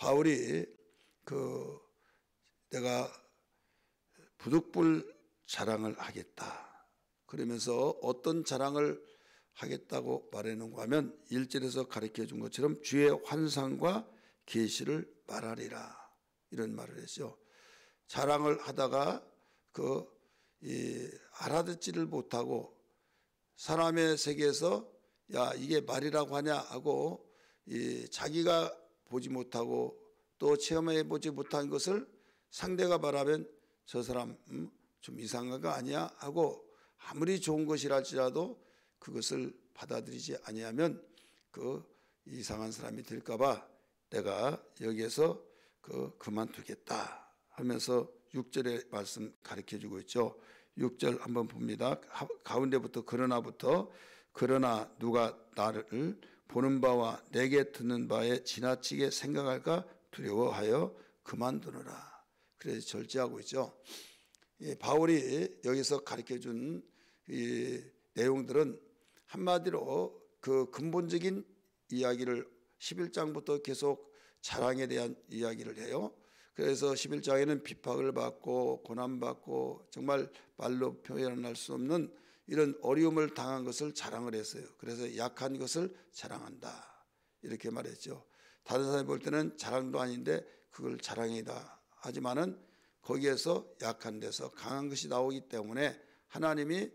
바울이 내가 부득불 자랑을 하겠다 그러면서 어떤 자랑을 하겠다고 말해놓은가 하면 1절에서 가르쳐 준 것처럼 주의 환상과 계시를 말하리라 이런 말을 했죠. 자랑을 하다가 알아듣지를 못하고 사람의 세계에서 야 이게 말이라고 하냐 하고 자기가 보지 못하고 또 체험해 보지 못한 것을 상대가 말하면 저 사람 좀 이상한 거 아니야 하고 아무리 좋은 것이랄지라도 그것을 받아들이지 아니하면 이상한 사람이 될까 봐 내가 여기에서 그만두겠다 하면서 6절의 말씀 가르쳐주고 있죠. 6절 한번 봅니다. 가운데부터 그러나 누가 나를 보는 바와 내게 듣는 바에 지나치게 생각할까 두려워하여 그만두느라. 그래서 절제하고 있죠. 바울이 여기서 가르쳐준 이 내용들은 한마디로 근본적인 이야기를 11장부터 계속 자랑에 대한 이야기를 해요. 그래서 11장에는 비박을 받고 고난받고 정말 말로 표현할 수 없는 이런 어려움을 당한 것을 자랑을 했어요. 그래서 약한 것을 자랑한다 이렇게 말했죠. 다른 사람이 볼 때는 자랑도 아닌데 그걸 자랑이다 하지만은 거기에서 약한 데서 강한 것이 나오기 때문에 하나님이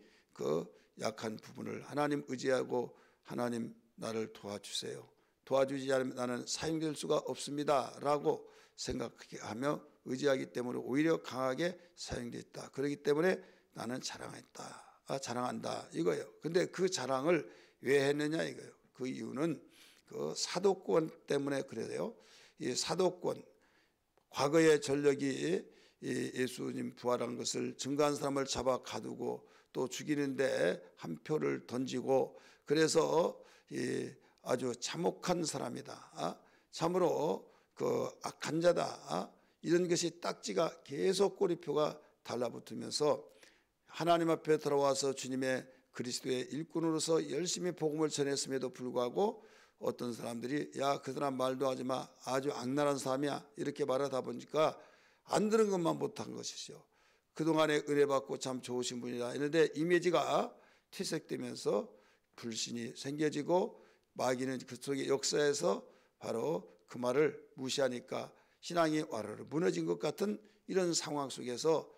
약한 부분을 하나님 의지하고 하나님 나를 도와주세요. 도와주지 않으면 나는 사용될 수가 없습니다 라고 생각하며 의지하기 때문에 오히려 강하게 사용됐다. 그렇기 때문에 나는 자랑한다 이거예요. 근데 그 자랑을 왜 했느냐 이거예요. 그 이유는 사도권 때문에 그래요. 이 사도권 과거의 전력이 예수님 부활한 것을 증거한 사람을 잡아 가두고 또 죽이는데 한 표를 던지고 그래서 아주 참혹한 사람이다. 참으로 악한 자다. 이런 것이 딱지가 계속 꼬리표가 달라붙으면서 하나님 앞에 들어와서 주님의 그리스도의 일꾼으로서 열심히 복음을 전했음에도 불구하고 어떤 사람들이 야 그 사람 말도 하지 마 아주 악랄한 사람이야 이렇게 말하다 보니까 안 들은 것만 못한 것이죠. 그동안에 은혜 받고 참 좋으신 분이다 이런데 이미지가 퇴색되면서 불신이 생겨지고 마귀는 그쪽의 역사에서 바로 그 말을 무시하니까 신앙이 와르르 무너진 것 같은 이런 상황 속에서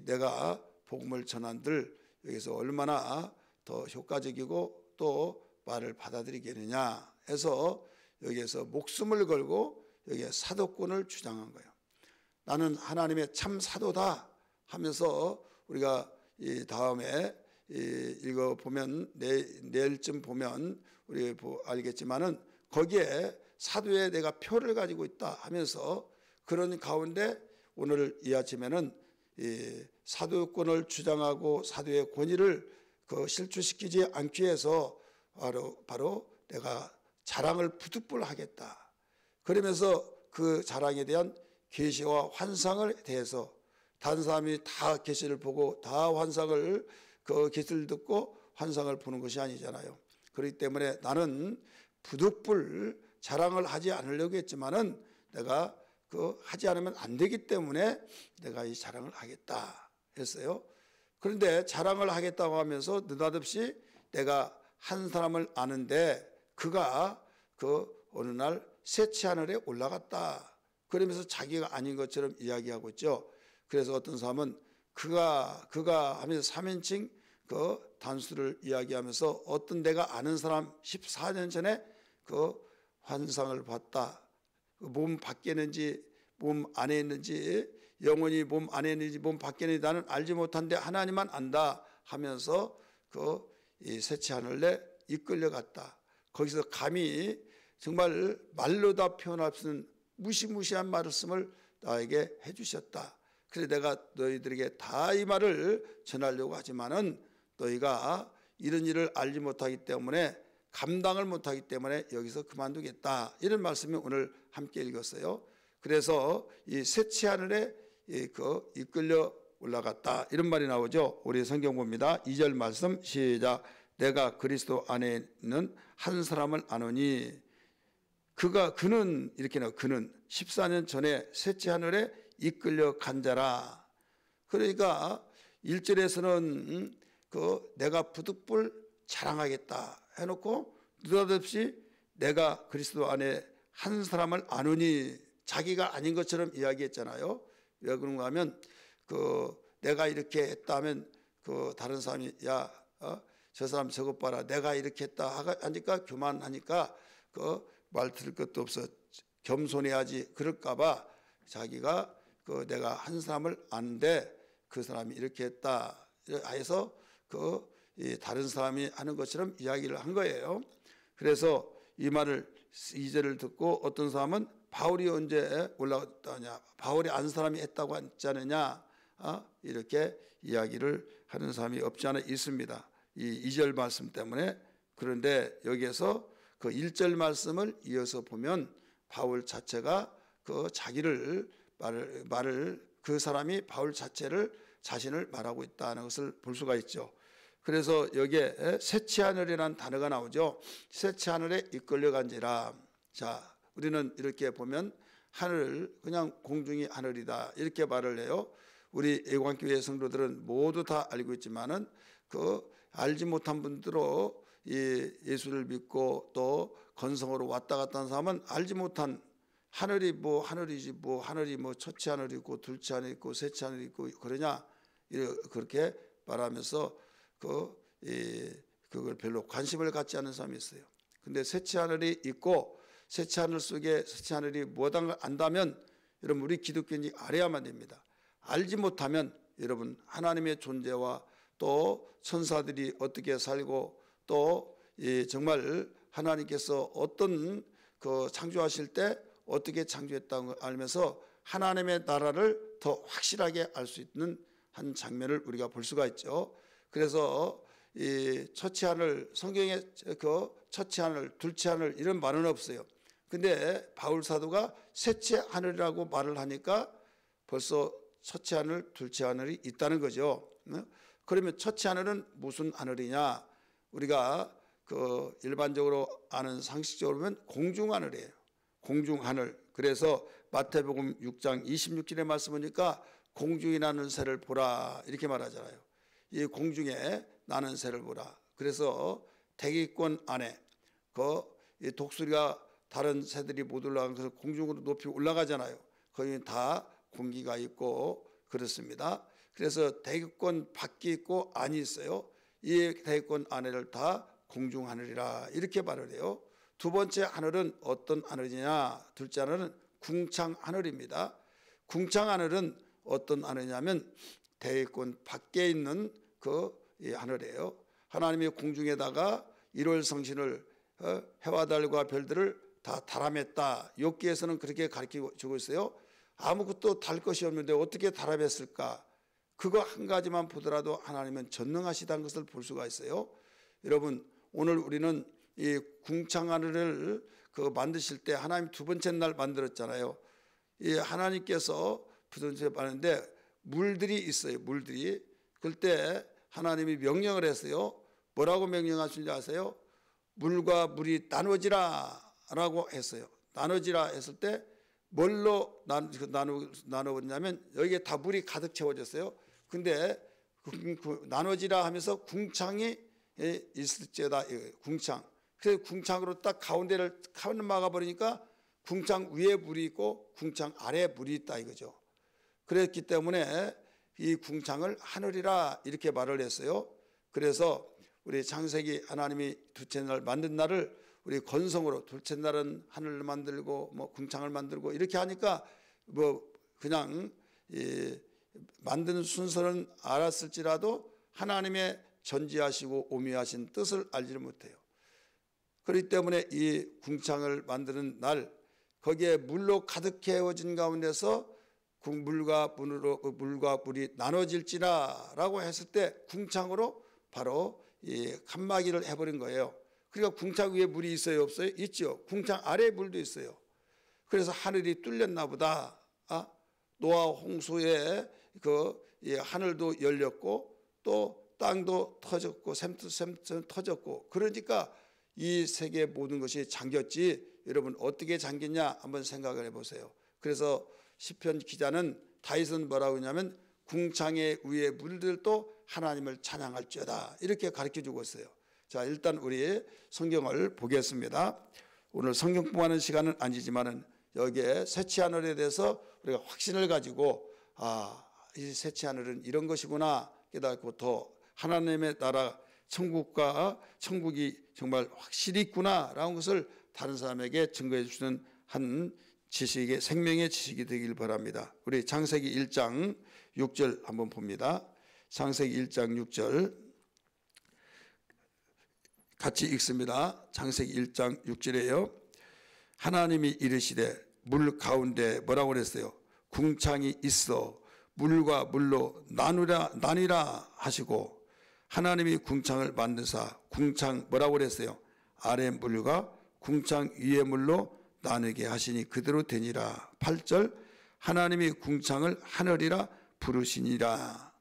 내가 복음을 전한들 여기서 얼마나 더 효과적이고 또 말을 받아들이겠느냐 해서 여기에서 목숨을 걸고 여기에 사도권을 주장한 거예요. 나는 하나님의 참 사도다 하면서 우리가 이 다음에 읽어보면 내일쯤 보면 우리 알겠지만은 거기에 사도의 내가 표를 가지고 있다 하면서 그런 가운데 오늘 이 아침에는 사도권을 주장하고 사도의 권위를 실추시키지 않기 위해서 바로 내가 자랑을 부득불 하겠다. 그러면서 그 자랑에 대한 계시와 환상을 대해서 다른 사람이 다 계시를 보고 다 환상을 계시를 듣고 환상을 보는 것이 아니잖아요. 그렇기 때문에 나는 부득불 자랑을 하지 않으려고 했지만은 내가 하지 않으면 안 되기 때문에 내가 이 자랑을 하겠다 했어요. 그런데 자랑을 하겠다고 하면서 느닷없이 내가 한 사람을 아는데 그가 어느 날 셋째 하늘에 올라갔다. 그러면서 자기가 아닌 것처럼 이야기하고 있죠. 그래서 어떤 사람은 그가 하면서 3인칭 단수를 이야기하면서 어떤 내가 아는 사람 14년 전에 환상을 봤다. 몸 밖에 있는지 몸 안에 있는지 영혼이 몸 안에 있는지 몸 밖에 있는지 나는 알지 못한데 하나님만 안다 하면서 이 셋째 하늘에 이끌려갔다. 거기서 감히 정말 말로 다 표현할 수 없는 무시무시한 말씀을 나에게 해주셨다. 그래서 내가 너희들에게 다 이 말을 전하려고 하지만은 너희가 이런 일을 알지 못하기 때문에 감당을 못하기 때문에 여기서 그만두겠다. 이런 말씀이 오늘 함께 읽었어요. 그래서 이 셋째 하늘에 이끌려 올라갔다. 이런 말이 나오죠. 우리 성경 봅니다. 2절 말씀 시작. 내가 그리스도 안에 있는 한 사람을 아노니 그는 이렇게 나와. 그는 14년 전에 셋째 하늘에 이끌려 간 자라. 그러니까 1절에서는 내가 부득불 자랑하겠다 해놓고 느닷없이 내가 그리스도 안에 한 사람을 아노니 자기가 아닌 것처럼 이야기했잖아요. 왜 그런가 하면 내가 이렇게 했다 하면 다른 사람이 저 사람 저것 봐라 내가 이렇게 했다 하니까 교만하니까 말 들을 것도 없어 겸손해야지 그럴까 봐 자기가 내가 한 사람을 아는데 그 사람이 이렇게 했다 해서 다른 사람이 하는 것처럼 이야기를 한 거예요. 그래서 이 말을 2절을 듣고 어떤 사람은 바울이 언제 올라왔다냐 바울이 안 사람이 했다고 하지 않느냐 이렇게 이야기를 하는 사람이 없지 않아 있습니다. 이 2절 말씀 때문에. 그런데 여기에서 그 1절 말씀을 이어서 보면 바울 자체가 자기를 말을 그 사람이 바울 자신을 말하고 있다는 것을 볼 수가 있죠. 그래서 여기에 셋째 하늘이라는 단어가 나오죠. 셋째 하늘에 이끌려간지라. 자, 우리는 이렇게 보면 하늘 그냥 공중이 하늘이다 이렇게 말을 해요. 우리 애광교회 성도들은 모두 다 알고 있지만은 알지 못한 분들로 이 예수를 믿고 또 건성으로 왔다 갔다 하는 사람은 알지 못한 하늘이 뭐 하늘이지 뭐 하늘이 뭐 첫째 하늘이 있고 둘째 하늘이 있고 셋째 하늘이 있고 그러냐 그렇게 말하면서 그걸 별로 관심을 갖지 않는 사람이 있어요. 근데 셋째 하늘이 있고 셋째 하늘 속에 셋째 하늘이 무엇인가 걸 안다면 여러분 우리 기독교인이 알아야만 됩니다. 알지 못하면 여러분 하나님의 존재와 또 천사들이 어떻게 살고 또 정말 하나님께서 어떤 창조하실 때 어떻게 창조했다는 걸 알면서 하나님의 나라를 더 확실하게 알 수 있는 한 장면을 우리가 볼 수가 있죠. 그래서 이 첫째 하늘 성경에 첫째 하늘 둘째 하늘 이런 말은 없어요. 근데 바울 사도가 셋째 하늘이라고 말을 하니까 벌써 첫째 하늘 둘째 하늘이 있다는 거죠. 그러면 첫째 하늘은 무슨 하늘이냐? 우리가 일반적으로 아는 상식적으로 보면 공중 하늘이에요. 공중 하늘. 그래서 마태복음 6장 26절의 말씀 보니까 공중에 나는 새를 보라 이렇게 말하잖아요. 이 공중에 나는 새를 보라. 그래서 대기권 안에 이 독수리가 다른 새들이 못 올라가서 공중으로 높이 올라가잖아요. 거기 다 공기가 있고 그렇습니다. 그래서 대기권 밖에 있고 안이 있어요. 이 대기권 안에를 다 공중 하늘이라 이렇게 말을 해요. 두 번째 하늘은 어떤 하늘이냐? 둘째 하늘은 궁창 하늘입니다. 궁창 하늘은 어떤 하늘이냐면 대기권 밖에 있는 이 하늘이에요. 하나님이 공중에다가 일월 성신을 해와 달과 별들을 다 달아맸다. 욥기에서는 그렇게 가르치고 주고 있어요. 아무것도 달 것이 없는데 어떻게 달아맸을까? 그거 한 가지만 보더라도 하나님은 전능하시다는 것을 볼 수가 있어요. 여러분 오늘 우리는 이 궁창 하늘을 만드실 때 하나님 두 번째 날 만들었잖아요. 이 하나님께서 두 번째 만드는데 물들이 있어요. 물들이. 그때 하나님이 명령을 했어요. 뭐라고 명령하신지 아세요? 물과 물이 나눠지라 라고 했어요. 나눠지라 했을 때 뭘로 나눠버리냐면 여기에 다 물이 가득 채워졌어요. 근데 나눠지라 하면서 궁창이 있을지어다. 궁창. 그래서 궁창으로 딱 가운데를 막아버리니까 궁창 위에 물이 있고 궁창 아래에 물이 있다 이거죠. 그랬기 때문에 이 궁창을 하늘이라 이렇게 말을 했어요. 그래서 우리 창세기 하나님이 둘째 날 만든 날을 우리 건성으로 둘째 날은 하늘을 만들고 뭐 궁창을 만들고 이렇게 하니까 뭐 그냥 만드는 순서는 알았을지라도 하나님의 전지하시고 오묘하신 뜻을 알지를 못해요. 그렇기 때문에 이 궁창을 만드는 날 거기에 물로 가득 채워진 가운데서 물과 물이 나눠질지라라고 했을 때 궁창으로 바로 이 칸막이를 해버린 거예요. 그러니까 궁창 위에 물이 있어요 없어요? 있죠. 궁창 아래에 물도 있어요. 그래서 하늘이 뚫렸나 보다. 노아 홍수에 이 하늘도 열렸고 또 땅도 터졌고 샘도 터졌고 그러니까 이 세계 모든 것이 잠겼지 여러분 어떻게 잠겼냐 한번 생각을 해보세요. 그래서 시편 기자는 다윗은 뭐라고 하냐면 궁창의 위에 물들도 하나님을 찬양할지어다 이렇게 가르쳐주고 있어요. 자, 일단 우리 성경을 보겠습니다. 오늘 성경 공부하는 시간은 아니지만은 여기에 새치 하늘에 대해서 우리가 확신을 가지고 이 새치 하늘은 이런 것이구나 깨닫고 더 하나님의 나라 천국이 정말 확실히 있구나라는 것을 다른 사람에게 증거해 주는 한 지식의 생명의 지식이 되길 바랍니다. 우리 창세기 1장 6절 한번 봅니다. 창세기 1장 6절 같이 읽습니다. 창세기 1장 6절에요. 하나님이 이르시되 물 가운데 뭐라고 그랬어요? 궁창이 있어 물과 물로 나뉘라 하시고 하나님이 궁창을 만드사 궁창 뭐라고 그랬어요? 아래 물과 궁창 위의 물로 나누게 하시니 그대로 되니라. 8절 하나님이 궁창을 하늘이라 부르시니라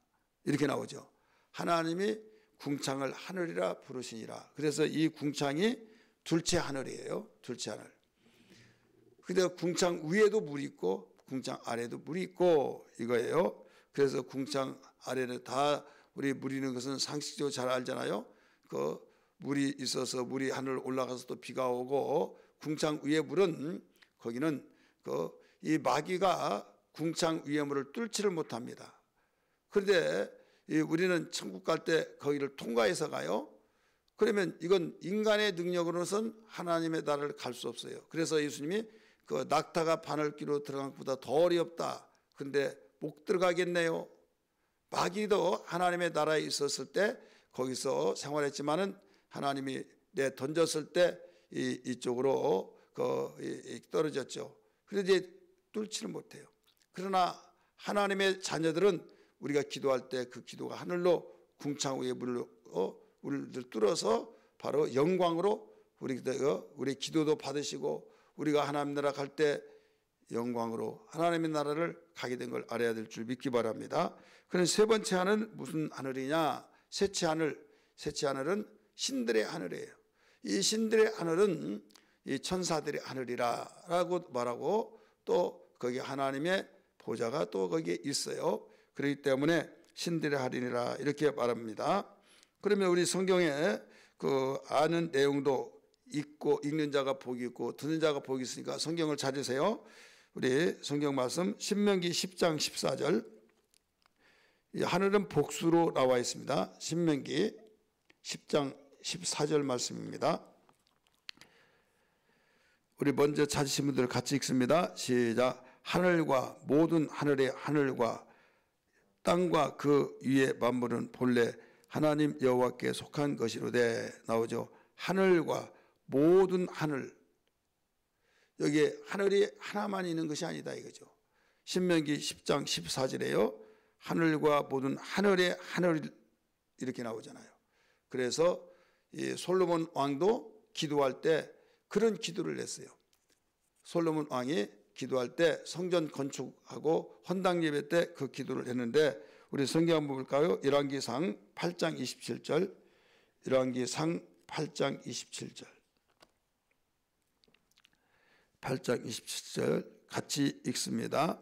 이렇게 나오죠. 하나님이 궁창을 하늘이라 부르시니라. 그래서 이 궁창이 둘째 하늘이에요. 둘째 하늘. 근데 궁창 위에도 물이 있고 궁창 아래에도 물이 있고 이거예요. 그래서 궁창 아래는 다 우리 물 있는 것은 상식적으로 잘 알잖아요. 그 물이 있어서 물이 하늘 올라가서 또 비가 오고 궁창 위의 물은 거기는 이 마귀가 궁창 위의 물을 뚫지를 못합니다. 그런데 우리는 천국 갈 때 거기를 통과해서 가요. 그러면 이건 인간의 능력으로는 하나님의 나라를 갈 수 없어요. 그래서 예수님이 그 낙타가 바늘귀로 들어간 것보다 더 어렵다. 그런데 못 들어가겠네요. 마귀도 하나님의 나라에 있었을 때 거기서 생활했지만은 하나님이 내 던졌을 때 이쪽으로 떨어졌죠. 그래서 이제 뚫지를 못해요. 그러나 하나님의 자녀들은 우리가 기도할 때 그 기도가 하늘로 궁창 위에 물을 뚫어서 바로 영광으로 우리 기도도 받으시고 우리가 하나님 나라 갈 때 영광으로 하나님의 나라를 가게 된 걸 알아야 될 줄 믿기 바랍니다. 그럼 세 번째 하늘은 무슨 하늘이냐? 셋째 하늘은 신들의 하늘이에요. 이 신들의 하늘은 이 천사들의 하늘이라고 말하고 또 거기 하나님의 보좌가 또 거기에 있어요. 그렇기 때문에 신들의 하늘이라 이렇게 말합니다. 그러면 우리 성경에 그 아는 내용도 있고 읽는 자가 복이 있고 듣는 자가 복이 있으니까 성경을 찾으세요. 우리 성경 말씀 신명기 10장 14절 하늘은 복수로 나와 있습니다. 신명기 10장 14절 말씀입니다. 우리 먼저 찾으신 분들 같이 읽습니다. 시작. 하늘과 모든 하늘의 하늘과 땅과 그 위의 만물은 본래 하나님 여호와께 속한 것이로되 나오죠. 하늘과 모든 하늘. 여기에 하늘이 하나만 있는 것이 아니다 이거죠. 신명기 10장 14절에요. 하늘과 모든 하늘의 하늘 이렇게 나오잖아요. 그래서 이 솔로몬 왕도 기도할 때 그런 기도를 했어요. 솔로몬 왕이 기도할 때 성전 건축하고 헌당 예배 때 그 기도를 했는데 우리 성경 한번 볼까요? 열왕기상 8장 27절 열왕기상 8장 27절 8장 27절 같이 읽습니다.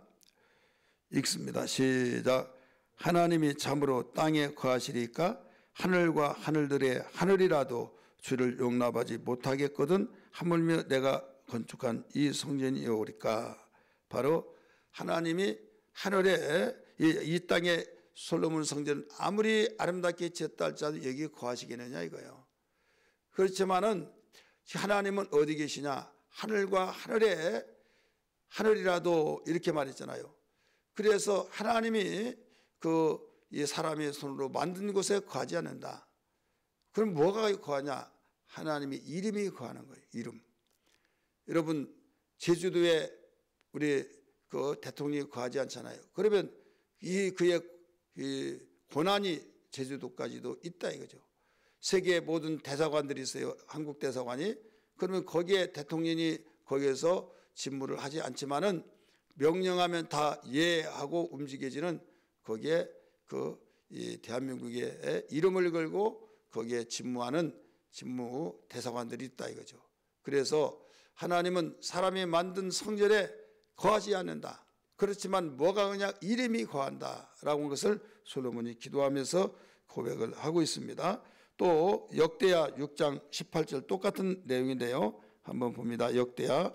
시작. 하나님이 참으로 땅에 거하시리까 하늘과 하늘들의 하늘이라도 주를 용납하지 못하겠거든 하물며 내가 건축한 이 성전이 오리까. 바로 하나님이 하늘에 이 땅에 솔로몬 성전을 아무리 아름답게 지었다 할지라도 여기 거하시겠느냐 이거예요. 그렇지만은 하나님은 어디 계시냐? 하늘과 하늘에 하늘이라도 이렇게 말했잖아요. 그래서 하나님이 이 사람의 손으로 만든 곳에 거하지 않는다. 그럼 뭐가 거하냐? 하나님의 이름이 거하는 거예요. 이름. 여러분 제주도에 우리 그 대통령이 거하지 않잖아요. 그러면 그의 고난이 제주도까지도 있다 이거죠. 세계 모든 대사관들이 있어요. 한국 대사관이. 그러면 거기에 대통령이 거기에서 직무를 하지 않지만은 명령하면 다 예하고 움직여지는 거기에 이 대한민국의 이름을 걸고 거기에 직무하는 직무 대사관들이 있다 이거죠. 그래서 하나님은 사람이 만든 성전에 거하지 않는다. 그렇지만 뭐가 그냥 이름이 거한다라고 한 것을 솔로몬이 기도하면서 고백을 하고 있습니다. 또 역대하 6장 18절 똑같은 내용인데요. 한번 봅니다. 역대하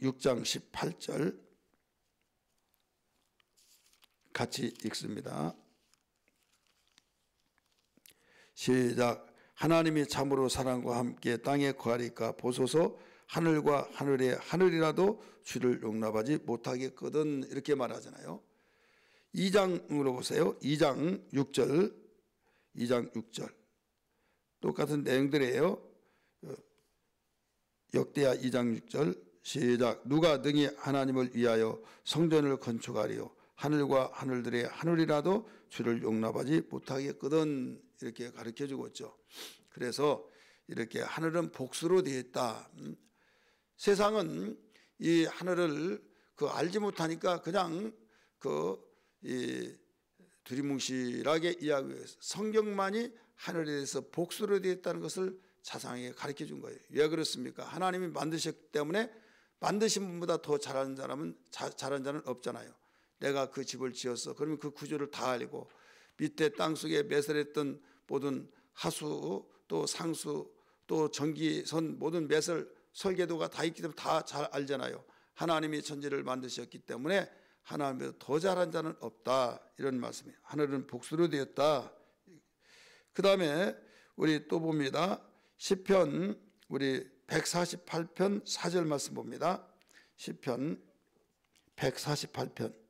6장 18절 같이 읽습니다. 시작. 하나님이 참으로 사랑과 함께 땅에 거하리까 보소서. 하늘과 하늘의 하늘이라도 주를 용납하지 못하겠거든. 이렇게 말하잖아요. 2장으로 보세요. 2장 6절 똑같은 내용들이에요. 역대하 2장 6절 시작. 누가 능히 하나님을 위하여 성전을 건축하리요. 하늘과 하늘들의 하늘이라도 주를 용납하지 못하겠거든. 이렇게 가르쳐주고 있죠. 그래서 이렇게 하늘은 복수로 되어 있다. 세상은 이 하늘을 알지 못하니까 그냥 두리뭉실하게 이야기해요. 성경만이 하늘에 대해서 복수로 되어 있다는 것을 자상하게 가르쳐 준 거예요. 왜 그렇습니까? 하나님이 만드셨기 때문에 만드신 분보다 더 잘하는 자는 없잖아요. 내가 그 집을 지었어. 그러면 그 구조를 다 알고 밑에 땅속에 매설했던 모든 하수 또 상수 또 전기선 모든 매설 설계도가 다 있기 때문에 다 잘 알잖아요. 하나님이 천지를 만드셨기 때문에 하나님보다 더 잘한 자는 없다. 이런 말씀이에요. 하늘은 복수로 되었다. 그 다음에 우리 또 봅니다. 시편 우리 148편 4절 말씀 봅니다. 시편 148편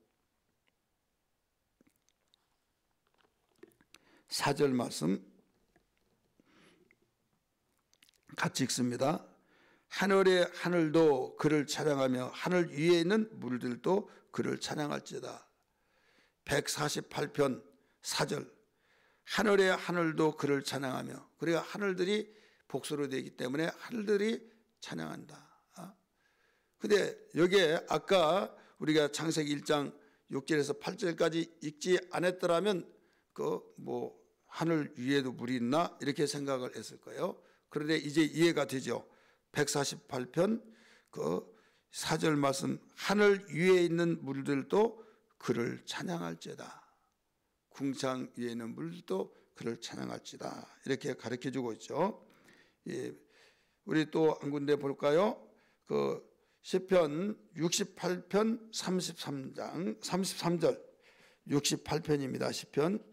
4절 말씀 같이 읽습니다. 하늘의 하늘도 그를 찬양하며 하늘 위에 있는 물들도 그를 찬양할지어다. 148편 4절 하늘의 하늘도 그를 찬양하며, 그래야 하늘들이 복수로 되기 때문에 하늘들이 찬양한다. 근데 여기에 아까 우리가 창세기 1장 6절에서 8절까지 읽지 않았더라면 하늘 위에도 물이 있나 이렇게 생각을 했을 거예요. 그런데 이제 이해가 되죠. 148편 4절 말씀 하늘 위에 있는 물들도 그를 찬양할지어다. 궁창 위에 있는 물들도 그를 찬양할지다. 이렇게 가르쳐주고 있죠. 우리 또 한 군데 볼까요? 시편 68편 33절 68편입니다. 시편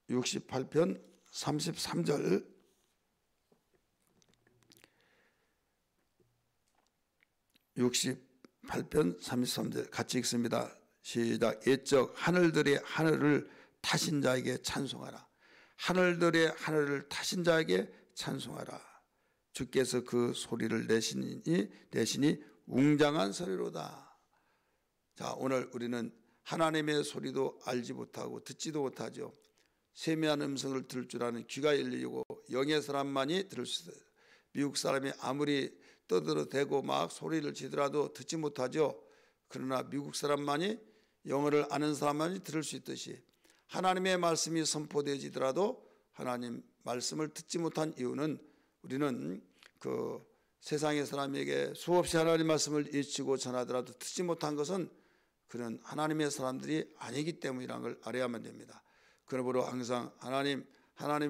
68편 33절 같이 읽습니다. 시작. 옛적 하늘들의 하늘을 타신 자에게 찬송하라. 하늘들의 하늘을 타신 자에게 찬송하라. 주께서 그 소리를 내시니 웅장한 소리로다. 자, 오늘 우리는 하나님의 소리도 알지 못하고 듣지도 못하죠. 세미한 음성을 들을 줄 아는 귀가 열리고 영의 사람만이 들을 수 있어요. 미국 사람이 아무리 떠들어대고 막 소리를 지더라도 듣지 못하죠. 그러나 미국 사람만이, 영어를 아는 사람만이 들을 수 있듯이 하나님의 말씀이 선포되지더라도 하나님 말씀을 듣지 못한 이유는, 우리는 세상의 사람에게 수없이 하나님 말씀을 외치고 전하더라도 듣지 못한 것은 그런 하나님의 사람들이 아니기 때문이라는 걸 알아야만 됩니다. 그러므로 항상 하나님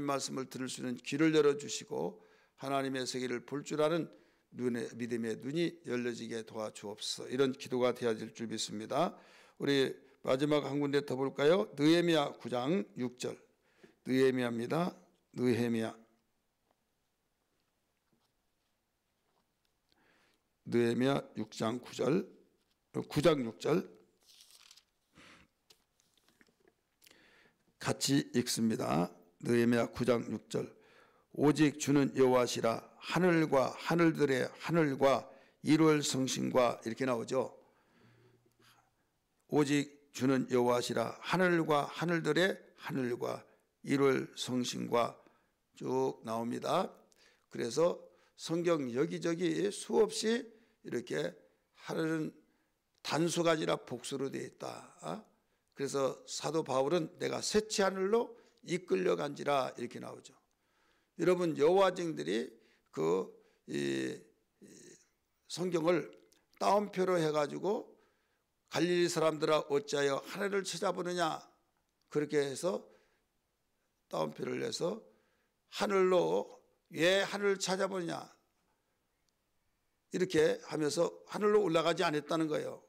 말씀을 들을 수 있는 귀를 열어주시고 하나님의 세계를 볼 줄 아는 믿음의 눈이 열려지게 도와주옵소서. 이런 기도가 되어야 될 줄 믿습니다. 우리 마지막 한 군데 더 볼까요? 느헤미야 9장 6절 느헤미야입니다. 느헤미야 6장 9절 6절 같이 읽습니다. 느헤미야 9장 6절 오직 주는 여호와시라. 하늘과 하늘들의 하늘과 일월 성신과 이렇게 나오죠. 오직 주는 여호와시라. 하늘과 하늘들의 하늘과 일월 성신과 쭉 나옵니다. 그래서 성경 여기저기 수없이 이렇게 하늘은 단수가 아니라 복수로 되어 있다. 그래서 사도 바울은 내가 셋째 하늘로 이끌려간지라 이렇게 나오죠. 여러분 여호와쟁들이 이 성경을 따옴표로 해가지고 갈릴리 사람들아 어찌하여 하늘을 찾아보느냐 그렇게 해서 따옴표를 내서 하늘로 왜 하늘을 찾아보느냐 이렇게 하면서 하늘로 올라가지 않았다는 거예요.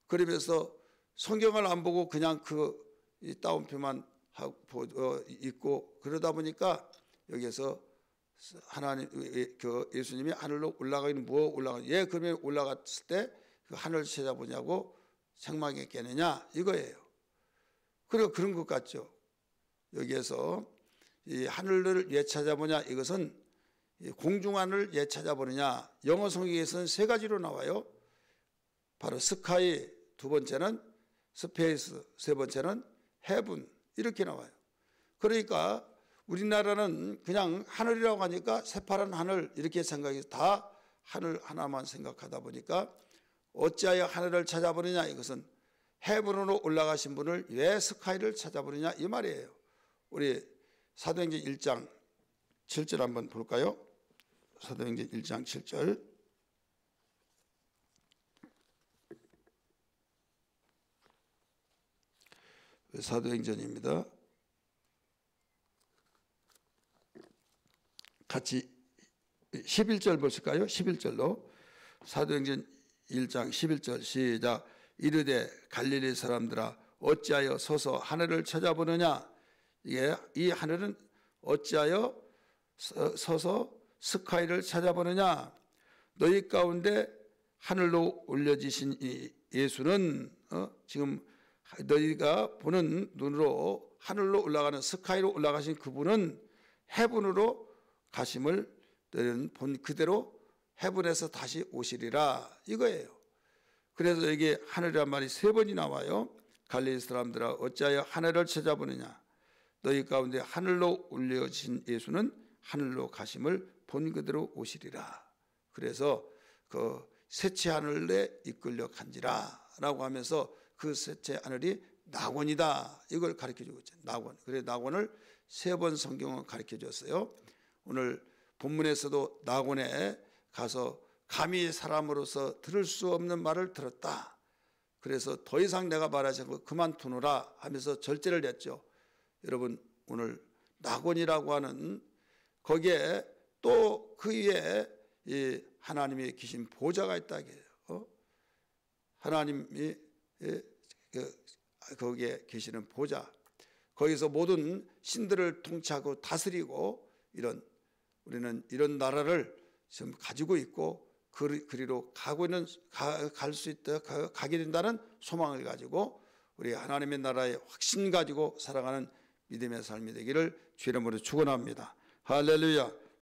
그러면서 성경을 안 보고 그냥 이 따옴표만 읽고 그러다 보니까 여기에서 하나님 예수님이 하늘로 올라가기는 뭐 올라가? 예, 그러면 올라갔을 때 그 하늘을 찾아보냐고 생망에 깨느냐 이거예요. 그리고 그런 것 같죠. 여기에서 이 하늘을 왜 찾아보냐 이것은 공중하늘을 왜 찾아보느냐. 영어 성경에서는 세 가지로 나와요. 바로 스카이, 두 번째는 스페이스, 세 번째는 헤븐 이렇게 나와요. 그러니까 우리나라는 그냥 하늘이라고 하니까 새파란 하늘 이렇게 생각해서 다 하늘 하나만 생각하다 보니까 어찌하여 하늘을 찾아보느냐 이것은 헤븐으로 올라가신 분을 왜 스카이를 찾아보느냐 이 말이에요. 우리 사도행전 1장 7절 한번 볼까요? 사도행전 1장 7절 사도행전입니다. 같이 11절 보실까요? 11절로 사도행전 1장 11절 시작. 이르되 갈릴리 사람들아 어찌하여 서서 하늘을 찾아보느냐. 이 하늘은 어찌하여 서서 스카이를 찾아보느냐. 너희 가운데 하늘로 올려지신 이 예수는 지금 너희가 보는 눈으로 하늘로 올라가는 스카이로 올라가신 그분은 헤븐으로 가심을 너희는 본 그대로 헤븐에서 다시 오시리라 이거예요. 그래서 여기 하늘이란 말이 세 번이 나와요. 갈릴리 사람들아 어찌하여 하늘을 찾아보느냐. 너희 가운데 하늘로 올려진 예수는 하늘로 가심을 본 그대로 오시리라. 그래서 그 셋째 하늘에 이끌려 간지라 라고 하면서 그 셋째 하늘이 낙원이다 이걸 가르쳐주고 있죠. 낙원. 그래서 낙원을 세 번 성경은 가르쳐줬어요. 오늘 본문에서도 낙원에 가서 감히 사람으로서 들을 수 없는 말을 들었다. 그래서 더 이상 내가 말하지 않고 그만두노라 하면서 절제를 냈죠. 여러분 오늘 낙원이라고 하는 거기에 또 그 위에 이 하나님이 계신 보좌가 있다. 하나님이 거기에 계시는 보좌. 거기서 모든 신들을 통치하고 다스리고 우리는 이런 나라를 지금 가지고 있고 그리로 갈 수 있다 가게 된다는 소망을 가지고 우리 하나님의 나라의 확신 가지고 살아가는 믿음의 삶이 되기를 주의 이름으로 축원합니다. 할렐루야.